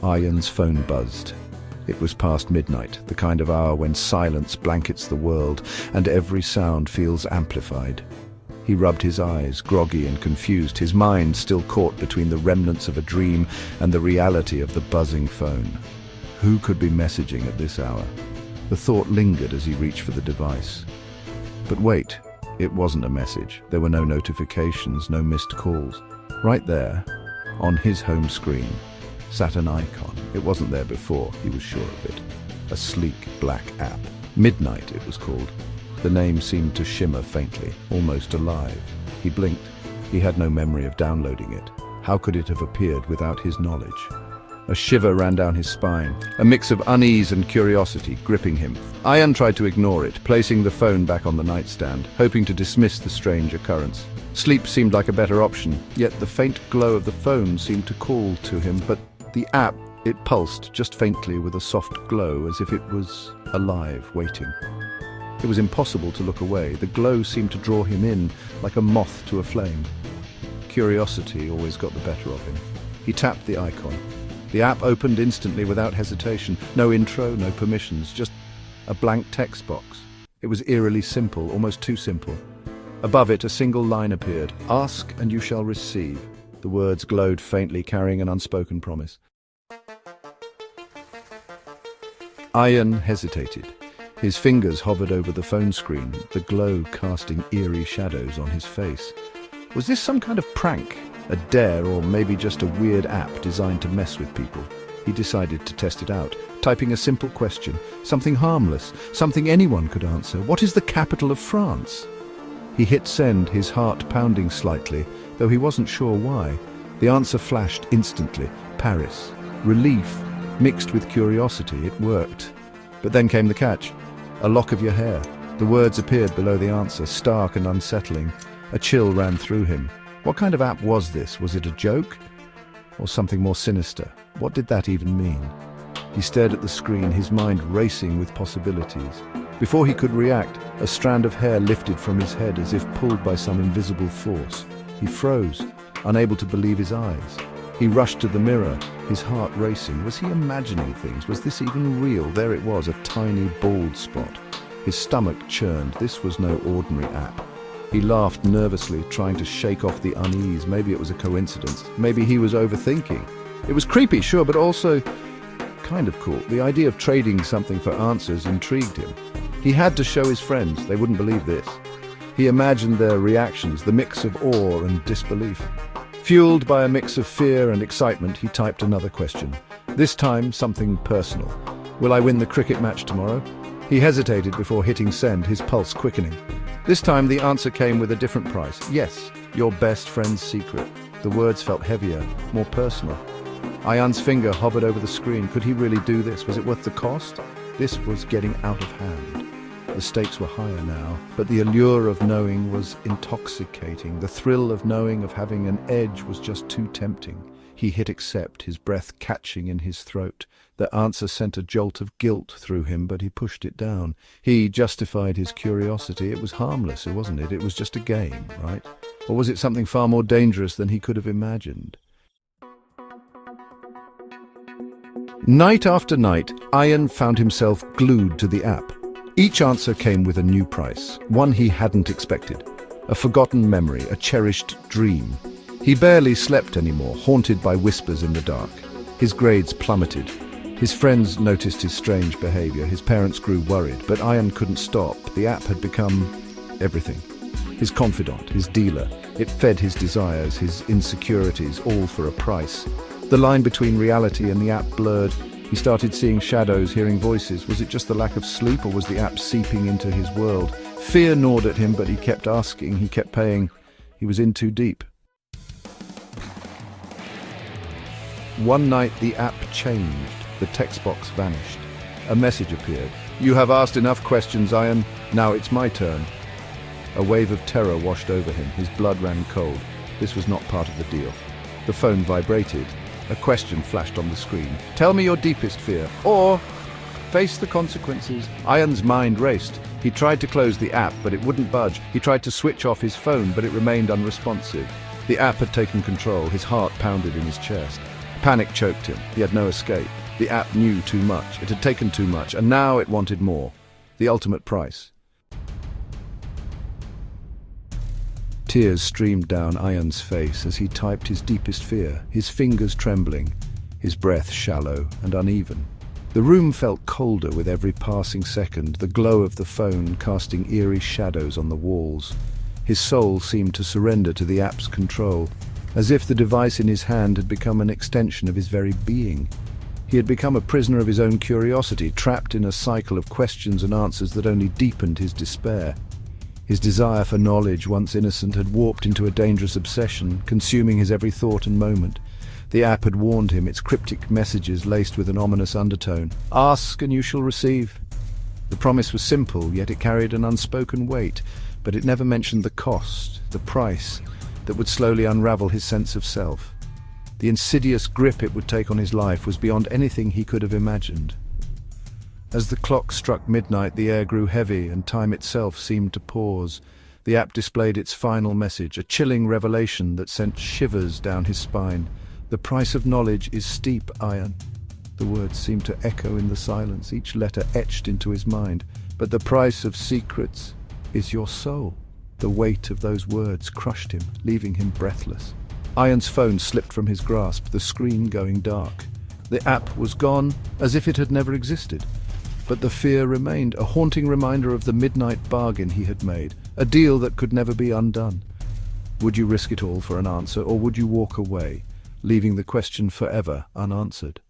Ayan's phone buzzed. It was past midnight, the kind of hour when silence blankets the world and every sound feels amplified. He rubbed his eyes, groggy and confused, his mind still caught between the remnants of a dream and the reality of the buzzing phone. Who could be messaging at this hour? The thought lingered as he reached for the device. But wait, it wasn't a message. There were no notifications, no missed calls. Right there, on his home screen, sat an icon. It wasn't there before, he was sure of it. A sleek black app. Midnight, it was called. The name seemed to shimmer faintly, almost alive. He blinked. He had no memory of downloading it. How could it have appeared without his knowledge? A shiver ran down his spine, a mix of unease and curiosity gripping him. Ayan tried to ignore it, placing the phone back on the nightstand, hoping to dismiss the strange occurrence. Sleep seemed like a better option, yet the faint glow of the phone seemed to call to him, but the app, it pulsed just faintly with a soft glow, as if it was alive, waiting. It was impossible to look away. The glow seemed to draw him in, like a moth to a flame. Curiosity always got the better of him. He tapped the icon. The app opened instantly without hesitation. No intro, no permissions, just a blank text box. It was eerily simple, almost too simple. Above it, a single line appeared. "Ask and you shall receive." The words glowed faintly, carrying an unspoken promise. Ayan hesitated. His fingers hovered over the phone screen, the glow casting eerie shadows on his face. Was this some kind of prank? A dare, or maybe just a weird app designed to mess with people? He decided to test it out, typing a simple question, something harmless, something anyone could answer. What is the capital of France? He hit send, his heart pounding slightly, though he wasn't sure why. The answer flashed instantly. Paris. Relief, mixed with curiosity, it worked. But then came the catch. A lock of your hair. The words appeared below the answer, stark and unsettling. A chill ran through him. What kind of app was this? Was it a joke? Or something more sinister? What did that even mean? He stared at the screen, his mind racing with possibilities. Before he could react, a strand of hair lifted from his head as if pulled by some invisible force. He froze, unable to believe his eyes. He rushed to the mirror, his heart racing. Was he imagining things? Was this even real? There it was, a tiny bald spot. His stomach churned. This was no ordinary app. He laughed nervously, trying to shake off the unease. Maybe it was a coincidence. Maybe he was overthinking. It was creepy, sure, but also kind of cool. The idea of trading something for answers intrigued him. He had to show his friends. They wouldn't believe this. He imagined their reactions, the mix of awe and disbelief. Fueled by a mix of fear and excitement, he typed another question. This time, something personal. Will I win the cricket match tomorrow? He hesitated before hitting send, his pulse quickening. This time the answer came with a different price. Yes, your best friend's secret. The words felt heavier, more personal. Ayan's finger hovered over the screen. Could he really do this? Was it worth the cost? This was getting out of hand. The stakes were higher now, but the allure of knowing was intoxicating. The thrill of knowing, of having an edge, was just too tempting. He hit accept, his breath catching in his throat. The answer sent a jolt of guilt through him, but he pushed it down. He justified his curiosity. It was harmless, wasn't it? It was just a game, right? Or was it something far more dangerous than he could have imagined? Night after night, Ayan found himself glued to the app. Each answer came with a new price, one he hadn't expected. A forgotten memory, a cherished dream. He barely slept anymore, haunted by whispers in the dark. His grades plummeted. His friends noticed his strange behavior. His parents grew worried, but Ayan couldn't stop. The app had become everything. His confidant, his dealer. It fed his desires, his insecurities, all for a price. The line between reality and the app blurred. He started seeing shadows, hearing voices. Was it just the lack of sleep, or was the app seeping into his world? Fear gnawed at him, but he kept asking, he kept paying. He was in too deep. One night the app changed. The text box vanished. A message appeared. You have asked enough questions, Ayan. Now it's my turn. A wave of terror washed over him. His blood ran cold. This was not part of the deal. The phone vibrated. A question flashed on the screen. Tell me your deepest fear, or face the consequences. Ayan's mind raced. He tried to close the app, but it wouldn't budge. He tried to switch off his phone, but it remained unresponsive. The app had taken control. His heart pounded in his chest. Panic choked him. He had no escape. The app knew too much. It had taken too much, and now it wanted more. The ultimate price. Tears streamed down Ayan's face as he typed his deepest fear, his fingers trembling, his breath shallow and uneven. The room felt colder with every passing second, the glow of the phone casting eerie shadows on the walls. His soul seemed to surrender to the app's control, as if the device in his hand had become an extension of his very being. He had become a prisoner of his own curiosity, trapped in a cycle of questions and answers that only deepened his despair. His desire for knowledge, once innocent, had warped into a dangerous obsession, consuming his every thought and moment. The app had warned him, its cryptic messages laced with an ominous undertone. Ask and you shall receive. The promise was simple, yet it carried an unspoken weight, but it never mentioned the cost, the price, that would slowly unravel his sense of self. The insidious grip it would take on his life was beyond anything he could have imagined. As the clock struck midnight, the air grew heavy and time itself seemed to pause. The app displayed its final message, a chilling revelation that sent shivers down his spine. The price of knowledge is steep, Ayan. The words seemed to echo in the silence, each letter etched into his mind. But the price of secrets is your soul. The weight of those words crushed him, leaving him breathless. Ayan's phone slipped from his grasp, the screen going dark. The app was gone, as if it had never existed. But the fear remained, a haunting reminder of the midnight bargain he had made, a deal that could never be undone. Would you risk it all for an answer, or would you walk away, leaving the question forever unanswered?